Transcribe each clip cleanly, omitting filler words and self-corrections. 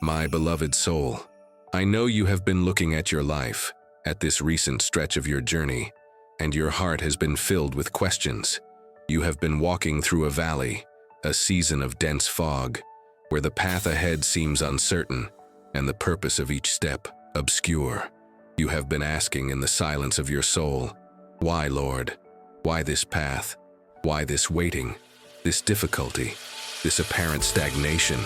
My beloved soul, I know you have been looking at your life, at this recent stretch of your journey, and your heart has been filled with questions. You have been walking through a valley, a season of dense fog, where the path ahead seems uncertain and the purpose of each step obscure. You have been asking in the silence of your soul, "Why, Lord? Why this path? Why this waiting? This difficulty? This apparent stagnation?"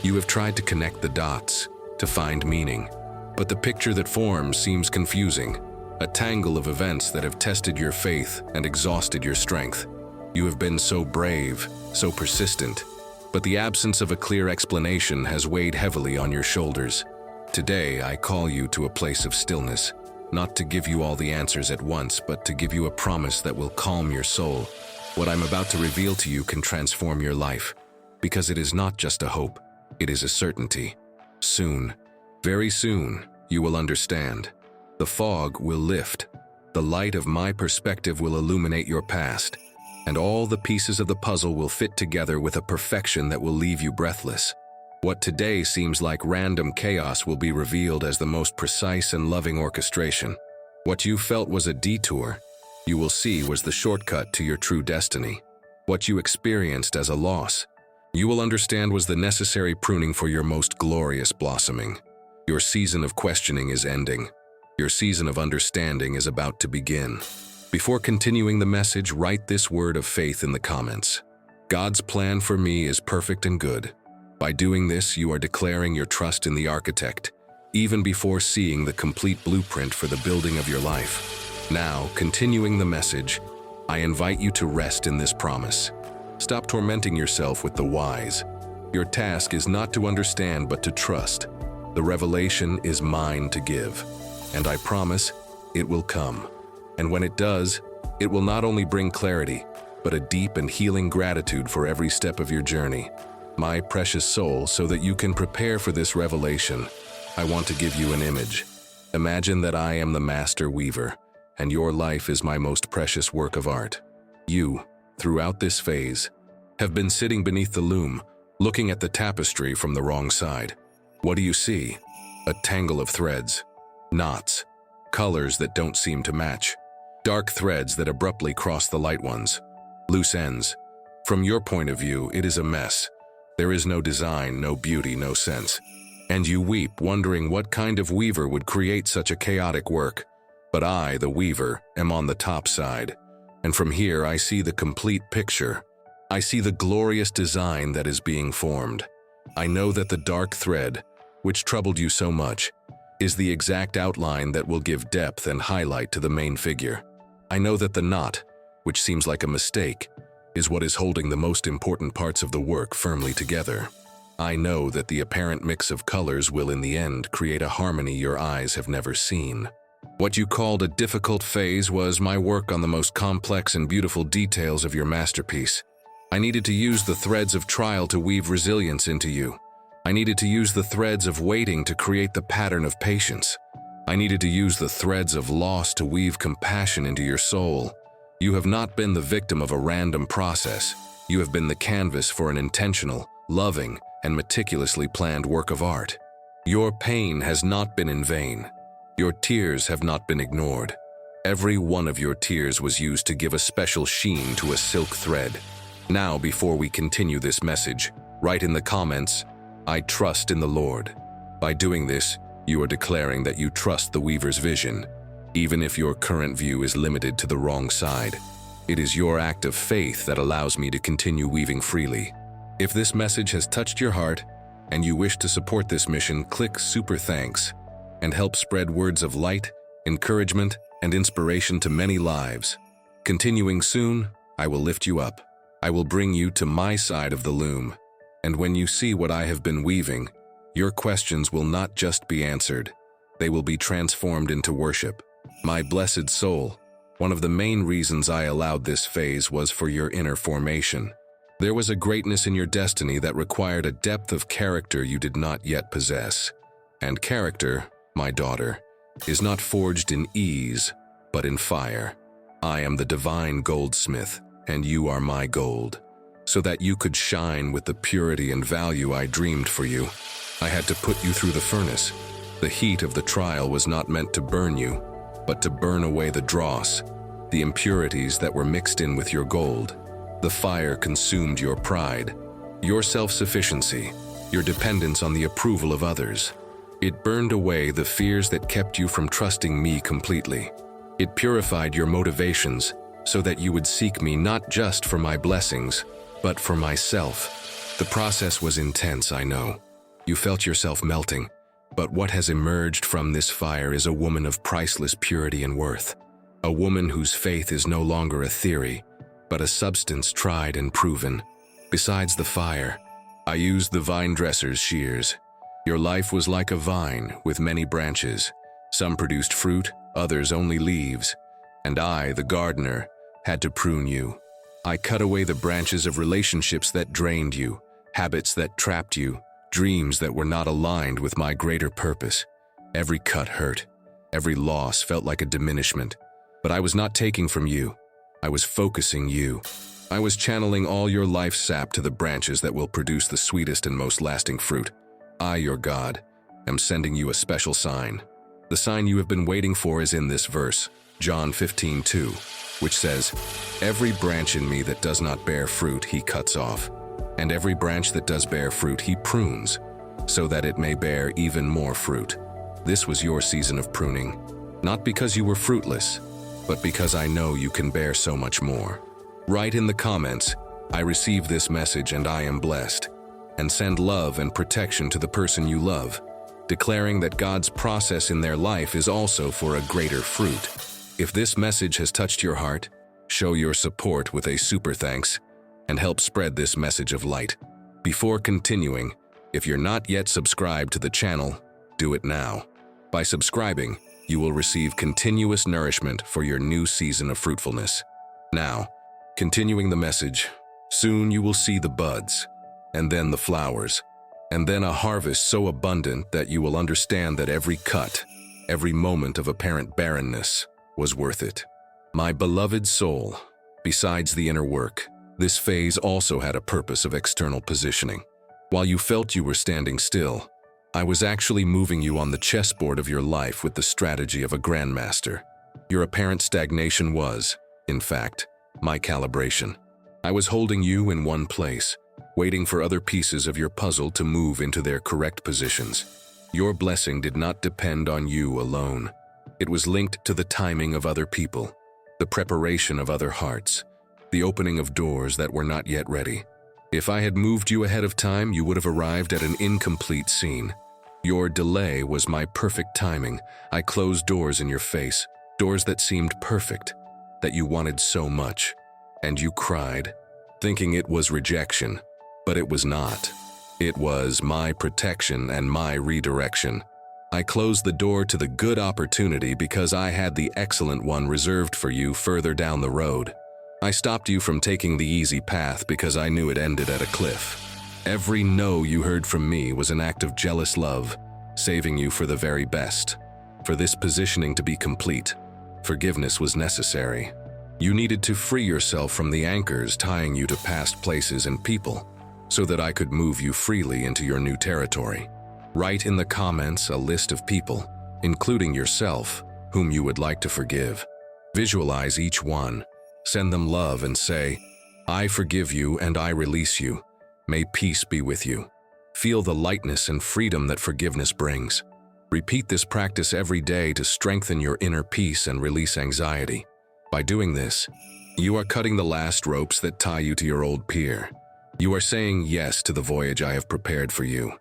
You have tried to connect the dots, to find meaning, but the picture that forms seems confusing, a tangle of events that have tested your faith and exhausted your strength. You have been so brave, so persistent, but the absence of a clear explanation has weighed heavily on your shoulders. Today, I call you to a place of stillness, not to give you all the answers at once, but to give you a promise that will calm your soul. What I'm about to reveal to you can transform your life, because it is not just a hope, it is a certainty. Soon, very soon, you will understand. The fog will lift, the light of my perspective will illuminate your past, and all the pieces of the puzzle will fit together with a perfection that will leave you breathless. What today seems like random chaos will be revealed as the most precise and loving orchestration. What you felt was a detour, you will see was the shortcut to your true destiny. What you experienced as a loss, you will understand was the necessary pruning for your most glorious blossoming. Your season of questioning is ending. Your season of understanding is about to begin. Before continuing the message, write this word of faith in the comments. God's plan for me is perfect and good. By doing this, you are declaring your trust in the architect, even before seeing the complete blueprint for the building of your life. Now, continuing the message, I invite you to rest in this promise. Stop tormenting yourself with the whys. Your task is not to understand, but to trust. The revelation is mine to give, and I promise it will come. And when it does, it will not only bring clarity, but a deep and healing gratitude for every step of your journey. My precious soul, so that you can prepare for this revelation, I want to give you an image. Imagine that I am the master weaver, and your life is my most precious work of art. You, throughout this phase, have been sitting beneath the loom, looking at the tapestry from the wrong side. What do you see? A tangle of threads, knots, colors that don't seem to match, dark threads that abruptly cross the light ones, loose ends. From your point of view, it is a mess. There is no design, no beauty, no sense. And you weep, wondering what kind of weaver would create such a chaotic work. But I, the weaver, am on the top side. And from here I see the complete picture. I see the glorious design that is being formed. I know that the dark thread, which troubled you so much, is the exact outline that will give depth and highlight to the main figure. I know that the knot, which seems like a mistake, is what is holding the most important parts of the work firmly together. I know that the apparent mix of colors will in the end create a harmony your eyes have never seen. What you called a difficult phase was my work on the most complex and beautiful details of your masterpiece. I needed to use the threads of trial to weave resilience into you. I needed to use the threads of waiting to create the pattern of patience. I needed to use the threads of loss to weave compassion into your soul. You have not been the victim of a random process. You have been the canvas for an intentional, loving, and meticulously planned work of art. Your pain has not been in vain. Your tears have not been ignored. Every one of your tears was used to give a special sheen to a silk thread. Now, before we continue this message, write in the comments, "I trust in the Lord." By doing this, you are declaring that you trust the weaver's vision, even if your current view is limited to the wrong side. It is your act of faith that allows me to continue weaving freely. If this message has touched your heart and you wish to support this mission, click Super Thanks and help spread words of light, encouragement, and inspiration to many lives. Continuing soon, I will lift you up. I will bring you to my side of the loom. And when you see what I have been weaving, your questions will not just be answered, they will be transformed into worship. My blessed soul, one of the main reasons I allowed this phase was for your inner formation. There was a greatness in your destiny that required a depth of character you did not yet possess. And character, my daughter, is not forged in ease, but in fire. I am the divine goldsmith, and you are my gold, so that you could shine with the purity and value I dreamed for you. I had to put you through the furnace. The heat of the trial was not meant to burn you, but to burn away the dross, the impurities that were mixed in with your gold. The fire consumed your pride, your self-sufficiency, your dependence on the approval of others. It burned away the fears that kept you from trusting me completely. It purified your motivations so that you would seek me not just for my blessings, but for myself. The process was intense, I know. You felt yourself melting, but what has emerged from this fire is a woman of priceless purity and worth. A woman whose faith is no longer a theory, but a substance tried and proven. Besides the fire, I used the vine dresser's shears. Your life was like a vine with many branches. Some produced fruit, others only leaves. And I, the gardener, had to prune you. I cut away the branches of relationships that drained you, habits that trapped you, dreams that were not aligned with my greater purpose. Every cut hurt. Every loss felt like a diminishment. But I was not taking from you. I was focusing you. I was channeling all your life sap to the branches that will produce the sweetest and most lasting fruit. I, your God, am sending you a special sign. The sign you have been waiting for is in this verse, John 15:2, which says, "Every branch in me that does not bear fruit, he cuts off, and every branch that does bear fruit, he prunes, so that it may bear even more fruit." This was your season of pruning, not because you were fruitless, but because I know you can bear so much more. Write in the comments, "I receive this message and I am blessed," and send love and protection to the person you love, declaring that God's process in their life is also for a greater fruit. If this message has touched your heart, show your support with a super thanks and help spread this message of light. Before continuing, if you're not yet subscribed to the channel, do it now. By subscribing, you will receive continuous nourishment for your new season of fruitfulness. Now, continuing the message, soon you will see the buds, and then the flowers, and then a harvest so abundant that you will understand that every cut, every moment of apparent barrenness was worth it. My beloved soul, besides the inner work, this phase also had a purpose of external positioning. While you felt you were standing still, I was actually moving you on the chessboard of your life with the strategy of a grandmaster. Your apparent stagnation was, in fact, my calibration. I was holding you in one place, waiting for other pieces of your puzzle to move into their correct positions. Your blessing did not depend on you alone. It was linked to the timing of other people, the preparation of other hearts, the opening of doors that were not yet ready. If I had moved you ahead of time, you would have arrived at an incomplete scene. Your delay was my perfect timing. I closed doors in your face, doors that seemed perfect, that you wanted so much. And you cried, thinking it was rejection, but it was not. It was my protection and my redirection. I closed the door to the good opportunity because I had the excellent one reserved for you further down the road. I stopped you from taking the easy path because I knew it ended at a cliff. Every no you heard from me was an act of jealous love, saving you for the very best. For this positioning to be complete, forgiveness was necessary. You needed to free yourself from the anchors tying you to past places and people, so that I could move you freely into your new territory. Write in the comments a list of people, including yourself, whom you would like to forgive. Visualize each one, send them love and say, "I forgive you and I release you. May peace be with you." Feel the lightness and freedom that forgiveness brings. Repeat this practice every day to strengthen your inner peace and release anxiety. By doing this, you are cutting the last ropes that tie you to your old pier. You are saying yes to the voyage I have prepared for you.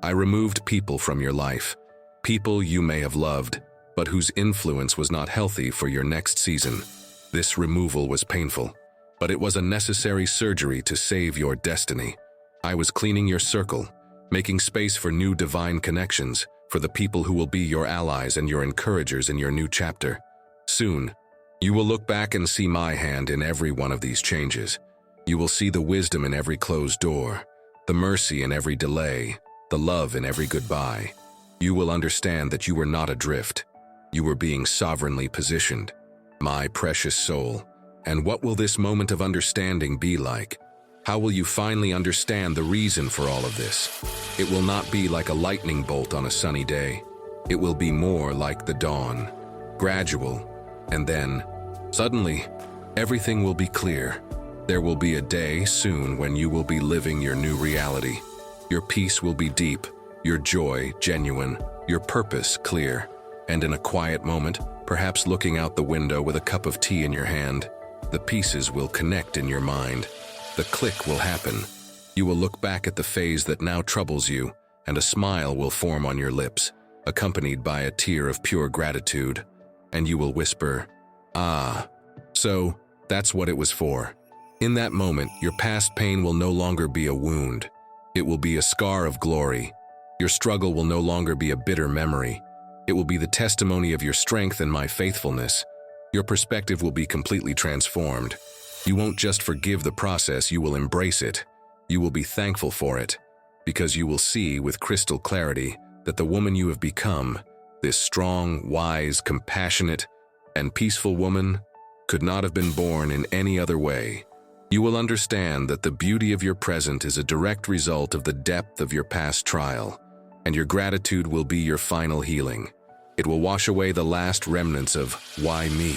I removed people from your life, people you may have loved, but whose influence was not healthy for your next season. This removal was painful, but it was a necessary surgery to save your destiny. I was cleaning your circle, making space for new divine connections, for the people who will be your allies and your encouragers in your new chapter. Soon, you will look back and see my hand in every one of these changes. You will see the wisdom in every closed door, the mercy in every delay, the love in every goodbye. You will understand that you were not adrift. You were being sovereignly positioned. My precious soul, and what will this moment of understanding be like? How will you finally understand the reason for all of this? It will not be like a lightning bolt on a sunny day. It will be more like the dawn, gradual, and then, suddenly, everything will be clear. There will be a day soon when you will be living your new reality. Your peace will be deep, your joy genuine, your purpose clear, and in a quiet moment, perhaps looking out the window with a cup of tea in your hand, the pieces will connect in your mind. The click will happen. You will look back at the phase that now troubles you, and a smile will form on your lips, accompanied by a tear of pure gratitude, and you will whisper, "Ah, so that's what it was for." In that moment, your past pain will no longer be a wound. It will be a scar of glory. Your struggle will no longer be a bitter memory. It will be the testimony of your strength and my faithfulness. Your perspective will be completely transformed. You won't just forgive the process, you will embrace it. You will be thankful for it, because you will see with crystal clarity that the woman you have become, this strong, wise, compassionate, and peaceful woman, could not have been born in any other way. You will understand that the beauty of your present is a direct result of the depth of your past trial, and your gratitude will be your final healing. It will wash away the last remnants of "why me?"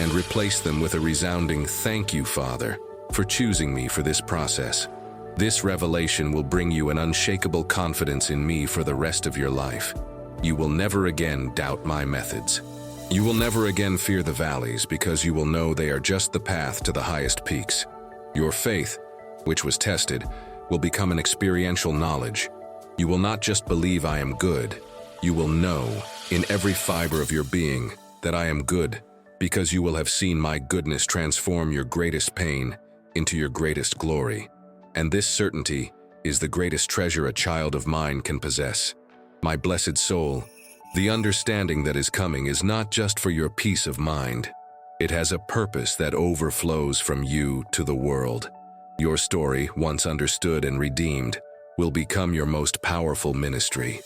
and replace them with a resounding "thank you, Father, for choosing me for this process." This revelation will bring you an unshakable confidence in me for the rest of your life. You will never again doubt my methods. You will never again fear the valleys, because you will know they are just the path to the highest peaks. Your faith, which was tested, will become an experiential knowledge. You will not just believe I am good. You will know, in every fiber of your being, that I am good, because you will have seen my goodness transform your greatest pain into your greatest glory. And this certainty is the greatest treasure a child of mine can possess. My blessed soul, the understanding that is coming is not just for your peace of mind. It has a purpose that overflows from you to the world. Your story, once understood and redeemed, will become your most powerful ministry.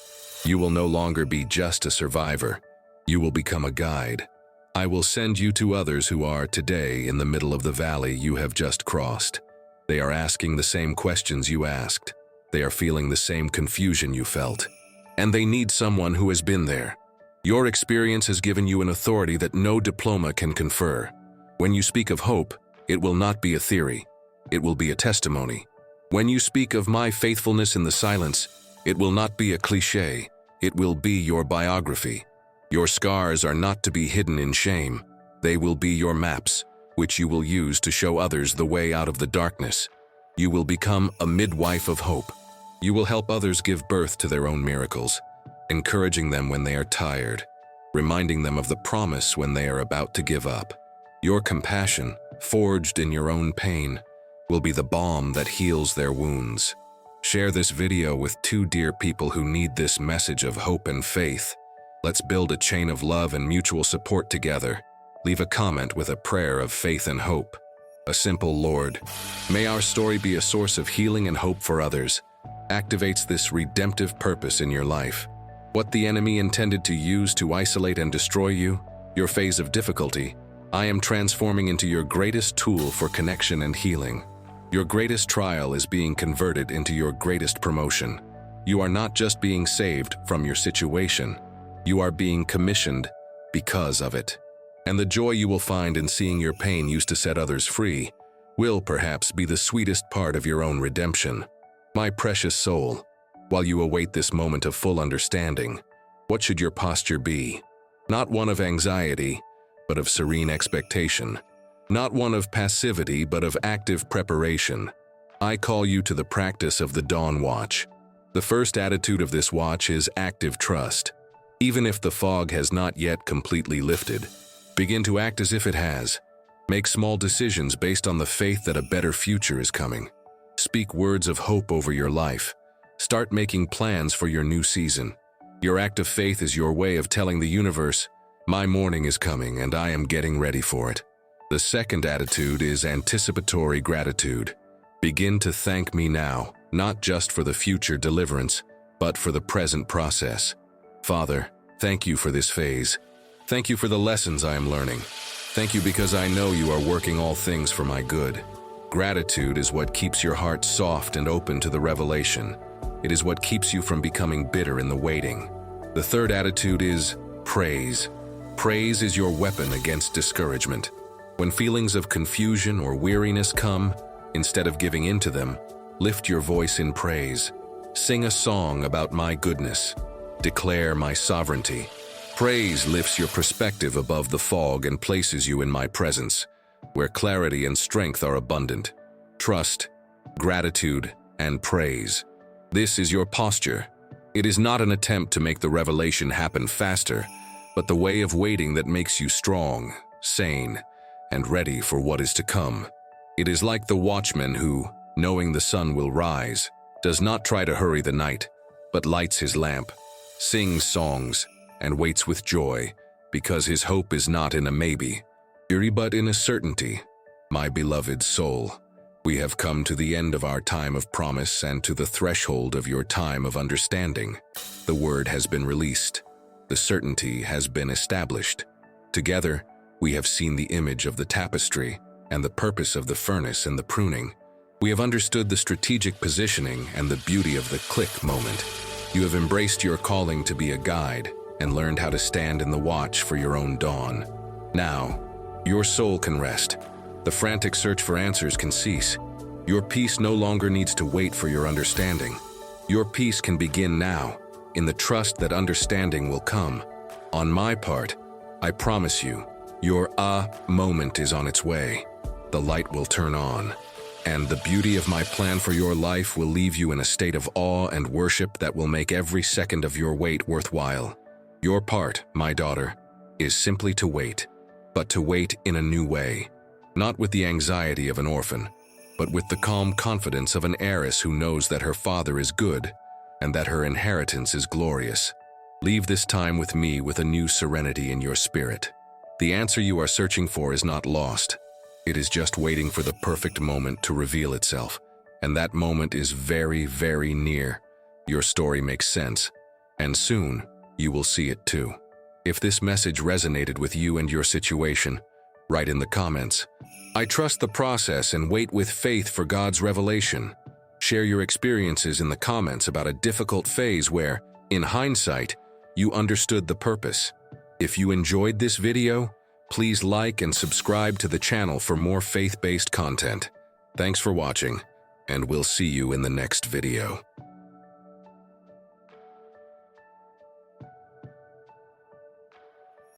You will no longer be just a survivor. You will become a guide. I will send you to others who are today in the middle of the valley you have just crossed. They are asking the same questions you asked. They are feeling the same confusion you felt. And they need someone who has been there. Your experience has given you an authority that no diploma can confer. When you speak of hope, it will not be a theory. It will be a testimony. When you speak of my faithfulness in the silence, it will not be a cliché. It will be your biography. Your scars are not to be hidden in shame. They will be your maps, which you will use to show others the way out of the darkness. You will become a midwife of hope. You will help others give birth to their own miracles, encouraging them when they are tired, reminding them of the promise when they are about to give up. Your compassion, forged in your own pain, will be the balm that heals their wounds. Share this video with 2 dear people who need this message of hope and faith. Let's build a chain of love and mutual support together. Leave a comment with a prayer of faith and hope. A simple "Lord, may our story be a source of healing and hope for others," activates this redemptive purpose in your life. What the enemy intended to use to isolate and destroy you, your phase of difficulty, I am transforming into your greatest tool for connection and healing. Your greatest trial is being converted into your greatest promotion. You are not just being saved from your situation. You are being commissioned because of it. And the joy you will find in seeing your pain used to set others free will perhaps be the sweetest part of your own redemption. My precious soul, while you await this moment of full understanding, what should your posture be? Not one of anxiety, but of serene expectation. Not one of passivity, but of active preparation. I call you to the practice of the Dawn Watch. The first attitude of this watch is active trust. Even if the fog has not yet completely lifted, begin to act as if it has. Make small decisions based on the faith that a better future is coming. Speak words of hope over your life. Start making plans for your new season. Your act of faith is your way of telling the universe, "My morning is coming and I am getting ready for it." The second attitude is anticipatory gratitude. Begin to thank me now, not just for the future deliverance, but for the present process. Father, thank you for this phase. Thank you for the lessons I am learning. Thank you because I know you are working all things for my good. Gratitude is what keeps your heart soft and open to the revelation. It is what keeps you from becoming bitter in the waiting. The third attitude is praise. Praise is your weapon against discouragement. When feelings of confusion or weariness come, instead of giving in to them, lift your voice in praise. Sing a song about my goodness. Declare my sovereignty. Praise lifts your perspective above the fog and places you in my presence, where clarity and strength are abundant. Trust, gratitude, and praise. This is your posture. It is not an attempt to make the revelation happen faster, but the way of waiting that makes you strong, sane, and ready for what is to come. It is like the watchman who, knowing the sun will rise, does not try to hurry the night, but lights his lamp, sings songs, and waits with joy, because his hope is not in a maybe, but in a certainty. My beloved soul, we have come to the end of our time of promise and to the threshold of your time of understanding. The word has been released. The certainty has been established. Together, we have seen the image of the tapestry and the purpose of the furnace and the pruning. We have understood the strategic positioning and the beauty of the click moment. You have embraced your calling to be a guide and learned how to stand in the watch for your own dawn. Now, your soul can rest. The frantic search for answers can cease. Your peace no longer needs to wait for your understanding. Your peace can begin now, in the trust that understanding will come. On my part, I promise you, your moment is on its way. The light will turn on, and the beauty of my plan for your life will leave you in a state of awe and worship that will make every second of your wait worthwhile. Your part, my daughter, is simply to wait, but to wait in a new way, not with the anxiety of an orphan, but with the calm confidence of an heiress who knows that her father is good and that her inheritance is glorious. Leave this time with me with a new serenity in your spirit. The answer you are searching for is not lost. It is just waiting for the perfect moment to reveal itself, and that moment is very, very near. Your story makes sense, and soon you will see it too. If this message resonated with you and your situation, write in the comments, "I trust the process and wait with faith for God's revelation." Share your experiences in the comments about a difficult phase where, in hindsight, you understood the purpose. If you enjoyed this video, please like and subscribe to the channel for more faith-based content. Thanks for watching, and we'll see you in the next video.